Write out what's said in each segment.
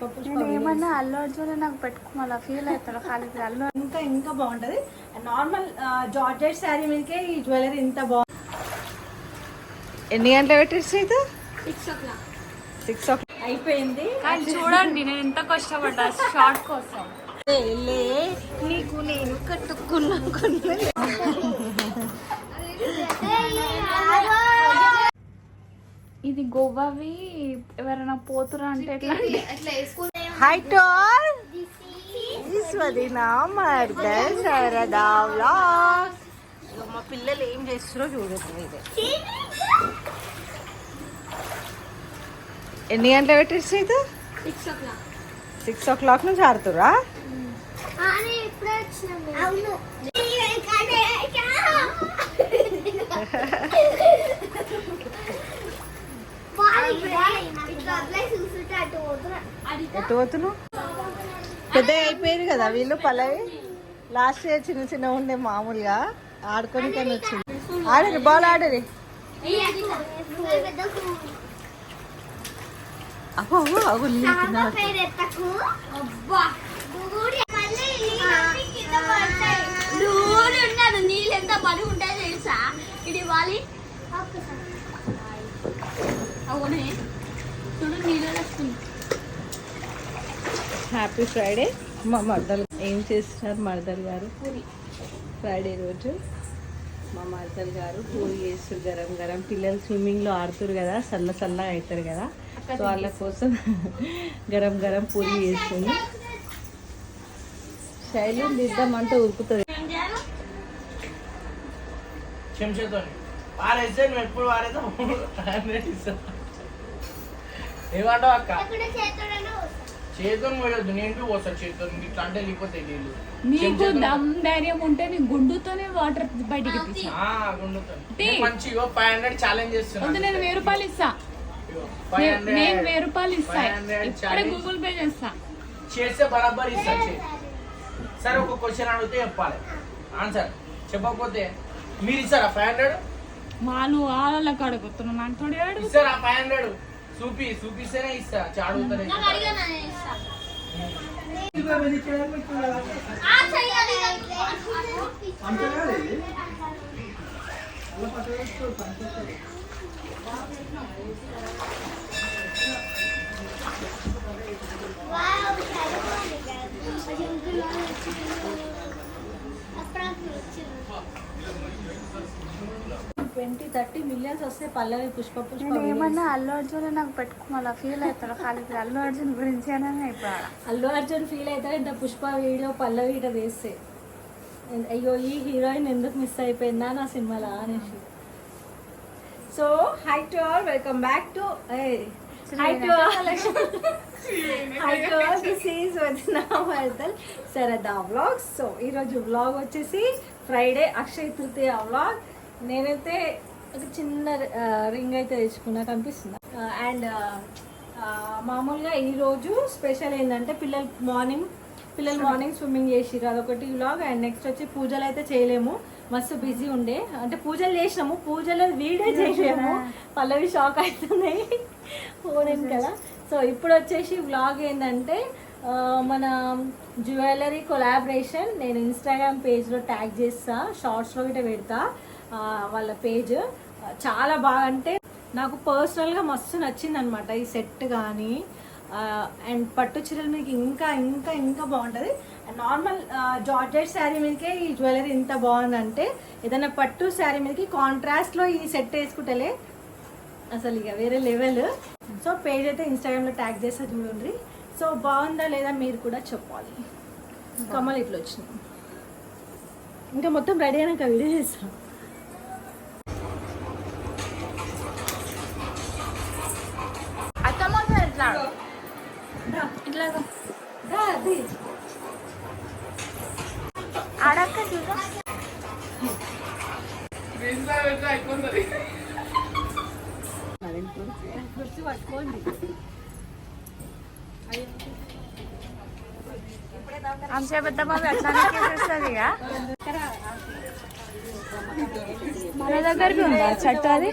నేను ఏమన్నా అల్లు అర్జున్ నాకు పెట్టుకోమలా ఫీల్ అవుతాడు ఖాళీ అల్లు ఇంకా బాగుంటది. నార్మల్ జార్జెట్ శారీ మీదకే ఈ జ్యువెలరీ ఇంత బాగుంది. ఎన్ని గంటలు పెట్టేసి 6 o'clock అయిపోయింది. చూడండి నేను ఎంత కష్టపడ్డా షార్ట్ కోసం. నీకు నేను కట్టుకున్నా ఇది గోవావి ఎవరైనా పోతురా అంటే ఎట్లా హై టోల్ శారదా వ్లాగ్స్. మా పిల్లలు ఏం చేస్తున్నారో చూడండి. ఎన్ని గంటలు పెట్టేసి 6 o'clock నుంచి ఆడుతురా? ఎటు పోతున్నావు? పెద్ద అయిపోయారు కదా వీళ్ళు. పల్లవి లాస్ట్ ఇయర్ చిన్న చిన్న ఉండే మామూలుగా ఆడుకొని కానీ వచ్చింది. ఆడరు బాల్ ఆడరు. అబ్బో నీళ్ళు ఎంత బరువు ఉంటాయో తెలుసా? ఇది వాలి అవునే చూడు నీళ్ళు వస్తుంది. Happy Friday. మా మర్దలు ఏం చేస్తున్నారు? మర్దలు గారు ఫ్రైడే రోజు మా మర్దలు గారు పూరి చేస్తారు గరం గరం. పిల్లలు స్విమ్మింగ్లో ఆడుతారు కదా, చల్లగా అవుతారు కదా, సో వాళ్ళ కోసం గరం గరం పూరి చేస్తుంది. శైలి దిద్దామంటే ఉరుకుతుంది. ఏమంటావు అక్క? చేతులు పోయొద్దు, నేను పోస్తా చేతులు ఇట్లా అంటే లేకపోతే నీళ్ళు. నీకు దమ్ ధైర్యం ఉంటే నీ గుండుతోనే వాటర్ బయటికి మంచిగా 500 ఛాలెంజ్ చేస్తున్నా. నేను 1000 రూపాయలు ఇస్తా. నేను 1000 రూపాయలు ఇస్తా. ఇప్పుడే గూగుల్ పే చేస్తా. చేస్తే బరాబర్ ఇస్తా. సరే ఒక క్వశ్చన్ అడిగితే చెప్పాలి ఆన్సర్. చెప్పకపోతే మీరు ఇస్తారా 500? మాలు వాళ్ళకి అడుగుతున్నావు, నాకు తోడు ఇస్తారా 500? చూపిస్తేనే ఇస్తా. చాడుగుతానే $20-30 million వస్తే పల్లవి పుష్ప ఏమన్నా అల్లు అర్జున్ నాకు పెట్టుకోమలా ఫీల్ అవుతాడు ఖాళీ అల్లు అర్జున్ గురించి ఇప్పుడు అల్లు అర్జున్ ఫీల్ అవుతాడు. ఇంత పుష్ప వీడియో పల్లవి ఇట వేస్తే అయ్యో ఈ హీరోయిన్ ఎందుకు మిస్ అయిపోయిందా నా సినిమాలో అనేసి. So high to all, welcome back to this is వదినా మర్దల్ శారదా వ్లాగ్స్. సో ఈరోజు వ్లాగ్ వచ్చేసి ఫ్రైడే అక్షయ తృతీయ వ్లాగ్. నేనైతే ఒక చిన్న రింగ్ అయితే తెచ్చుకున్నా, కనిపిస్తుందా? అండ్ మామూలుగా ఈరోజు స్పెషల్ ఏంటంటే పిల్లలు మార్నింగ్ స్విమ్మింగ్ చేసిర్రు, అదొకటి వ్లాగ్. అండ్ నెక్స్ట్ వచ్చి పూజలు అయితే చేయలేము, మస్తు బిజీ ఉండే. అంటే పూజలు చేసినాము, పూజలు వీడియో చేయలేము. పల్లవి షాక్ అవుతుంది పోలేను కదా. సో ఇప్పుడు వచ్చేసి వ్లాగ్ ఏంటంటే మన జ్యువెలరీ కొలాబరేషన్. నేను ఇన్స్టాగ్రామ్ పేజ్లో ట్యాగ్ చేస్తా, షార్ట్స్లో గిట్ట పెడతా వాళ్ళ పేజ్. చాలా బాగా, అంటే నాకు పర్సనల్గా మస్తు నచ్చింది అనమాట ఈ సెట్ కానీ. అండ్ పట్టు చీరలు మీకు ఇంకా ఇంకా ఇంకా బాగుంటుంది. నార్మల్ జార్జెట్ శారీ మీదకే ఈ జ్యువెలరీ ఇంత బాగుందంటే ఏదైనా పట్టు శారీ మీదకి కాంట్రాస్ట్లో ఈ సెట్ వేసుకుంటలే అసలు ఇక వేరే లెవెల్. సో పేజ్ అయితే ఇన్స్టాగ్రామ్లో ట్యాగ్ చేస్తే చూడండి. సో బాగుందా లేదా మీరు కూడా చెప్పాలి. కమ్మలు ఇట్లా వచ్చినాయి. ఇంకా మొత్తం రెడీ అయినాక వీడియో చేస్తాం. అడక్క చూద్దాం. పట్టుకోండి. అంశ పెద్ద బాబు అట్లానే చేసేస్తుంది ఇక. మన దగ్గర ఉందా చెట్టు అది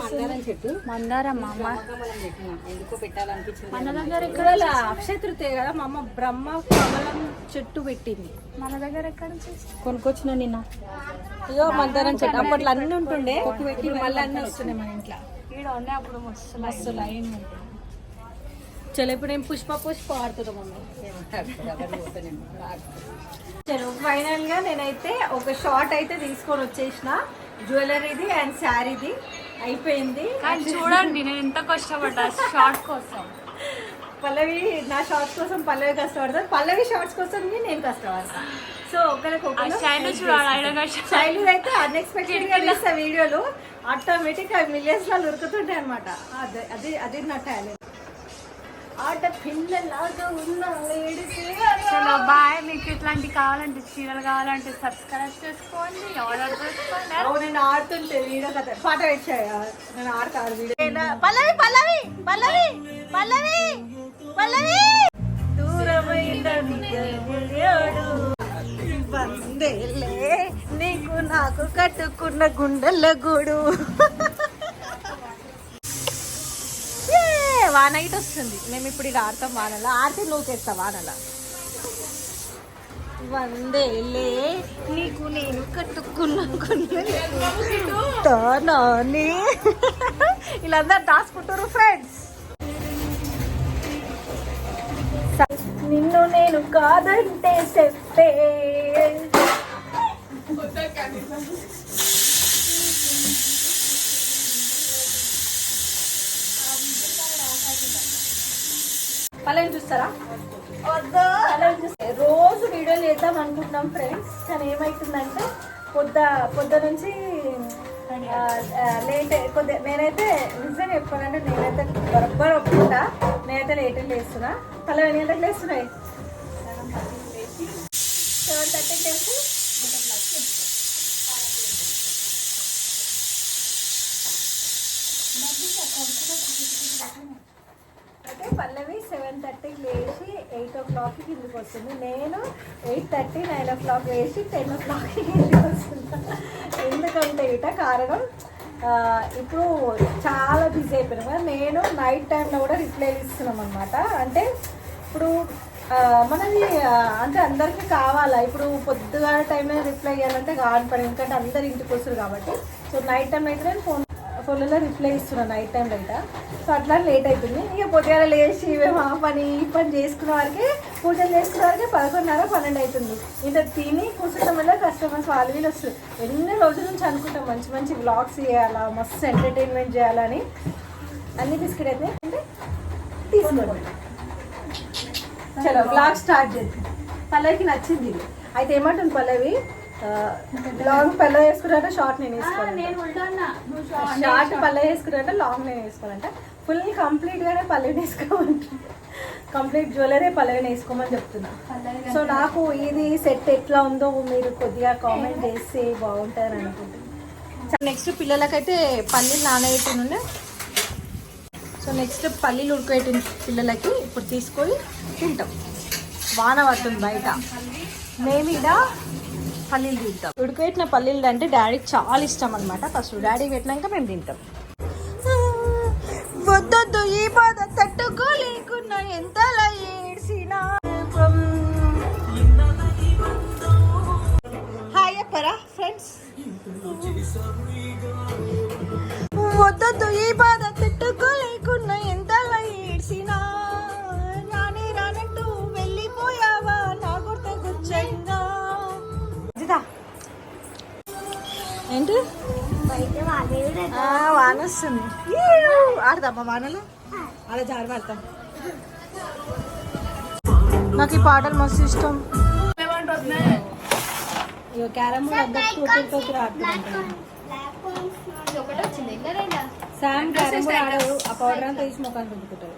మందారం చెట్టు మందారమ్మ కమలం చెట్టు నాకు ఎందుకో పెట్టాలనిపించింది. మన దగ్గర ఇక్కడ అక్షయ తృతీయ కదా మా అమ్మ బ్రహ్మ కమలం చెట్టు పెట్టింది. మన దగ్గర ఎక్కడ కొనుక్కొచ్చిన నిన్న. ఇగో మందారం చెట్టు అప్పట్లో అన్ని ఉంటుండే, ఇప్పుడు మళ్ళీ అన్ని వస్తున్నాయి మన ఇంట్లో. ఈడ ఉండే అప్పుడు మస్తు మస్తు లైన్ ఉంటుంది. చలో ఇప్పుడు నేను పుష్ప ఆడుతున్నాం మమ్మీ. చలో ఫైనల్ గా నేనైతే ఒక షార్ట్ అయితే తీసుకొని వచ్చేసిన, జ్యువెలరీది అండ్ శారీది అయిపోయింది. కానీ చూడండి నేను ఎంత కష్టపడ్డా షార్ట్ కోసం. పల్లవి నా షార్ట్స్ కోసం పల్లవి కష్టపడతాను, పల్లవి షార్ట్స్ కోసం నేను కష్టపడతాను. సో ఒకరికొకరు శైలు చూడాలి ఆయన శైలు అయితే అన్ఎక్స్పెక్టెడ్ గా తీస్తా వీడియోలు, ఆటోమేటిక్ మిలియన్స్ లో ఉరుకుతుంటాయి అనమాట. అది నా టాలెంట్. ఆట పిల్లలాగా ఉన్నా చలో బాయ్. మీకు ఇట్లాంటి కావాలంటే చీరలు కావాలంటే సబ్స్క్రైబ్ చేసుకోండి, ఆర్డర్ చేసుకోండి. నేను ఆడుతుంటే వీడియో కథ పాట పెట్టాడు, నేను ఆడతాను వీడియో. పల్లవి పల్లవి పల్లవి పల్లవి పల్లవి దూరమైన వందేలే నీకు నాకు కట్టుకున్న గుండెల గూడు. వాన ఇటు వస్తుంది, మేము ఇప్పుడు ఇక ఆడతాం వానలా. ఆడితే నూకేస్తా వానలా. వందేలే నీకు నేను కట్టుకున్న గుండెలని వీళ్ళందరూ దాచుకుంటారు ఫ్రెండ్స్. నిన్ను నేను కాదంటే చెప్పే పల్లెని చూస్తారా? రోజు వీడియోలు చేద్దాం అనుకుంటున్నాం ఫ్రెండ్స్, కానీ ఏమవుతుందంటే పొద్దు నుంచి లేట్ కొద్దిగా. నేనైతే నిజంగా చెప్పాలంటే నేనైతే బరబ్బర్ ఒప్పుకుంటా, నేనైతే లేట్ లేస్తున్నా. పల్లె ఎన్ని గంటలకు లేస్తున్నాయి? 7:30 లేచి అయితే పల్లవి 7:30కి లేచి 8 o'clockకి కిందికి వస్తుంది. నేను 8:30 9 o'clock లేచి 10 o'clockకి కిందికి వస్తున్నాను. ఎందుకంటే కారణం ఇప్పుడు చాలా బిజీ అయిపోయినా కదా. నేను నైట్ టైంలో కూడా రిప్లైలు ఇస్తున్నాం అనమాట. అంటే ఇప్పుడు మనది అంటే అందరికీ కావాలా, ఇప్పుడు పొద్దుగా టైంలో రిప్లై ఇవ్వాలంటే కాని పని, ఎందుకంటే అందరు ఇంటికి వస్తారు కాబట్టి. సో నైట్ టైం అయితే నేను ఫోన్లలో రిప్లై ఇస్తున్నాను నైట్ టైంలో అయితే. సో అట్లా లేట్ అవుతుంది. ఇక పొద్దుగా లేచి మేము ఆ పని ఈ పని చేసుకునే వారికి, పూజలు చేసుకునే వారికి 11:30 12 అవుతుంది. ఇంత తిని కూర్చుంటాం వల్ల కస్టమర్స్ వాళ్ళు వీళ్ళు వస్తారు. ఎన్ని రోజుల నుంచి అనుకుంటాం మంచి మంచి వ్లాగ్స్ చేయాలా, మస్తు ఎంటర్టైన్మెంట్ చేయాలని. అన్ని బిస్కెట్ అయితే అంటే తీసుకోండి. చలో వ్లాగ్ స్టార్ట్ చేద్దాం. పల్లవికి నచ్చింది ఇది అయితే. ఏమంటుంది పల్లవి? లాంగ్ పల్లె వేసుకున్నారంటే షార్ట్ నేను వేసుకోవాలంట, షార్ట్ పల్లె వేసుకున్నారంటే లాంగ్ నేను వేసుకోవాలంట. ఫుల్ కంప్లీట్గానే పల్లెని వేసుకోమంటుంది. కంప్లీట్ జ్యువెలరీ పల్లెని వేసుకోమని చెప్తున్నా. సో నాకు ఇది సెట్ ఎట్లా ఉందో మీరు కొద్దిగా కామెంట్ చేసి బాగుంటుందని అనుకుంటున్నాను. నెక్స్ట్ పిల్లలకైతే పల్లీలు నానబెట్టినుండే. సో నెక్స్ట్ పల్లీలు ఉడకబెట్టిన పిల్లలకి ఇప్పుడు తీసుకొని తింటాం. వాన పడుతుంది బయట, మేము ఇక్కడ పల్లీలు తింటాం. ఉడకబెట్టిన పల్లీలు అంటే డాడీకి చాలా ఇష్టం అనమాట. ఫస్ట్ డాడీకి పెట్టినాక మేము తింటాం. వద్దొద్దు ఈ బాధ తట్టుకోలేకున్నా ఎంతలా ఏడ్చినా. హాయ్ చెప్పరా ఫ్రెండ్స్? వద్దొద్దు ఈ బాధ తట్టుకోలేకున్నా ఎంతలా ఏడ్చినా, రానే రానట్టు వెళ్ళిపోయావా నా గుర్తు గుచ్చంగా. ఏంటి వాన వస్తుంది, ఆడదామా వానలో? ఆడ జారి పడతాం. నాకు ఈ పాటలు మస్తు ఇష్టం. ఇక క్యారమ్ బోర్డ్ ఆడుతున్నాం. శామ్ క్యారమ్ బోర్డ్ ఆడవు, ఆ పౌడర్ అంతా తీసి ముఖాన్ని రుద్దుకుంటారు.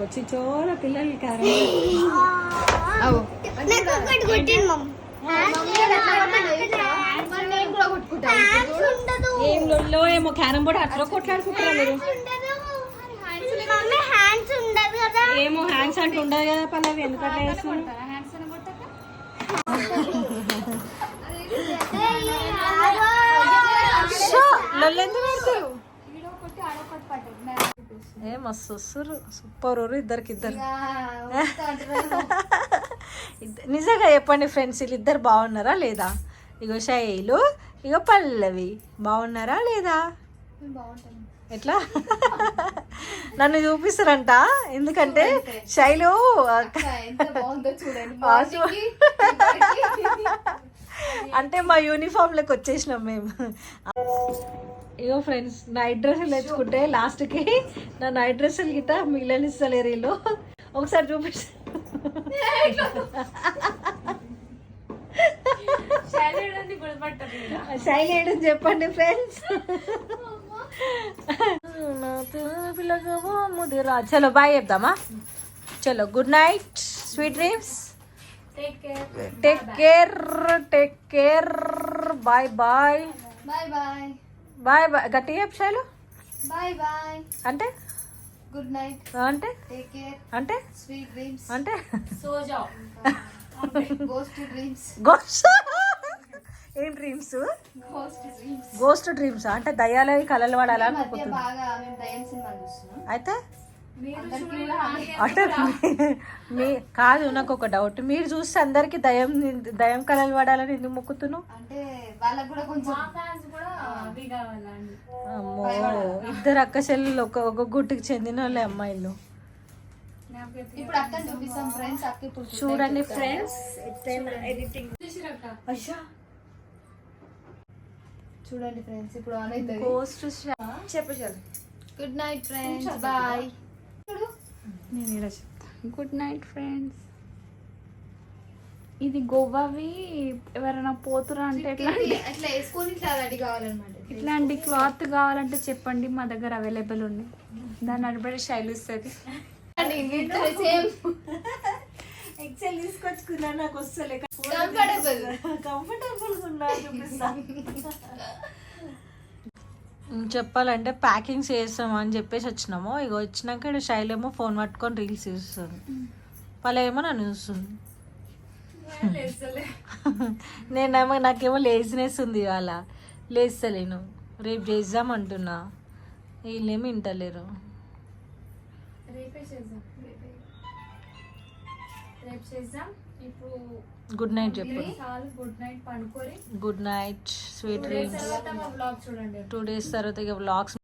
వచ్చి చోర పిల్లలు క్యారమ్ ఏం లొల్లో ఏమో క్యారమ్ బోర్డ్ అట్లా కొట్లాడుకుంటారా మీరు? కదా ఏమో హ్యాండ్స్ అంటే ఉండదు కదా పల్లవి, ఎందుకంటే వేస్తున్నావు? హ్యాండ్స్ అని కొట్టక లొల్లెందుకు పెడతారు? వీడియో కొట్టి ఆడొకటి పట్టు ఏ మస్తు వస్తారు, సూపర్ ఇద్దరికి ఇద్దరు. నిజంగా చెప్పండి ఫ్రెండ్స్, వీళ్ళిద్దరు బాగున్నారా లేదా? ఇగో శైలు, ఇగో పల్లవి బాగున్నారా లేదా? బాగుంటుంది. ఎట్లా నన్ను చూపిస్తారంట, ఎందుకంటే శైలు ఎంత బాగుందో చూడండి. అంటే మా యూనిఫామ్ లెక్క వచ్చేసినాం మేము. ఇగో ఫ్రెండ్స్, నైట్ డ్రెస్సులు తెచ్చుకుంటే లాస్ట్కి నా నైట్ డ్రెస్సులు గిట్ట మిగిలిస్తలేరు వీళ్ళు. ఒకసారి చూపిస్తా. శైలి ఏడని చెప్పండి ఫ్రెండ్స్. ముదిరా. చలో బాయ్ చెప్దామా? చలో good night, sweet dreams, take care, bye bye bye bye bye bye. గట్టిగా చెప్పు శైలు. బాయ్ బాయ్ అంటే గుడ్ నైట్ అంటే టేక్ కేర్ అంటే స్వీట్ డ్రీమ్స్ అంటే సో జావ్ గోస్ట్ డ్రీమ్స్ గోస్ట్. ఏం dreams? Ghost dreams ghost dreams అంటే దయ్యాలవి కలలు పడాలని మధ్య అనుకుంటున్నా. బాగా మేము దయ్యం సినిమా చూస్తున్నాం. అయితే అందరికీ కూడా అంటే మీ కాదు, నాకు ఒక డౌట్. మీరు చూస్తే అందరికి దయ్యం కలలు పడాలని ఎందుకు మొక్కుతున్నావు? అంటే వాళ్ళకి కూడా కొంచెం అమ్మో, ఇద్దరు అక్క చెల్లెలు ఒక గుట్టుకి చెందిన వాళ్ళే అమ్మాయిలు. ఇప్పుడు అక్కని చూపిస్తాం ఫ్రెండ్స్. అక్క ఇప్పుడు చూడండి ఫ్రెండ్స్, చూడండి ఫ్రెండ్స్ ఇప్పుడు ఆన్ అవుతుంది. గోస్ట్ చెప్పు. Good night friends, bye. నేను ఇలా చెప్తాను. Good night friends. ఇది గోవావి ఎవరైనా పోతురా అంటే ఎట్లా వేసుకొని ఇట్లా రెడీ కావాలన్నమాట. ఇట్లాంటి క్లాత్ కావాలంటే చెప్పండి, మా దగ్గర అవైలబుల్ ఉంది. దాన్ని అడిపడి శైలి ఇస్తుంది. ఎక్సెల్ తీసుకొచ్చుకున్నా, నాకు వస్తలే. కంఫర్టబుల్ చెప్పాలంటే ప్యాకింగ్ చేస్తాం అని చెప్పేసి వచ్చినాము. ఇక వచ్చినాక ఇక్కడ శైలి ఏమో ఫోన్ పట్టుకొని రీల్స్ చూస్తుంది, పలేమో నన్ను చూస్తుంది. నేనేమో నాకేమో లేజినెస్ ఉంది, ఇవాళ లేస్తలేను. రేపు చేద్దాం అంటున్నా, వీళ్ళేమో వింటలేరు. గుడ్ నైట్ చెప్పు. Good night, sweet dreams. 2 days తర్వాత ఇక వ్లాగ్స్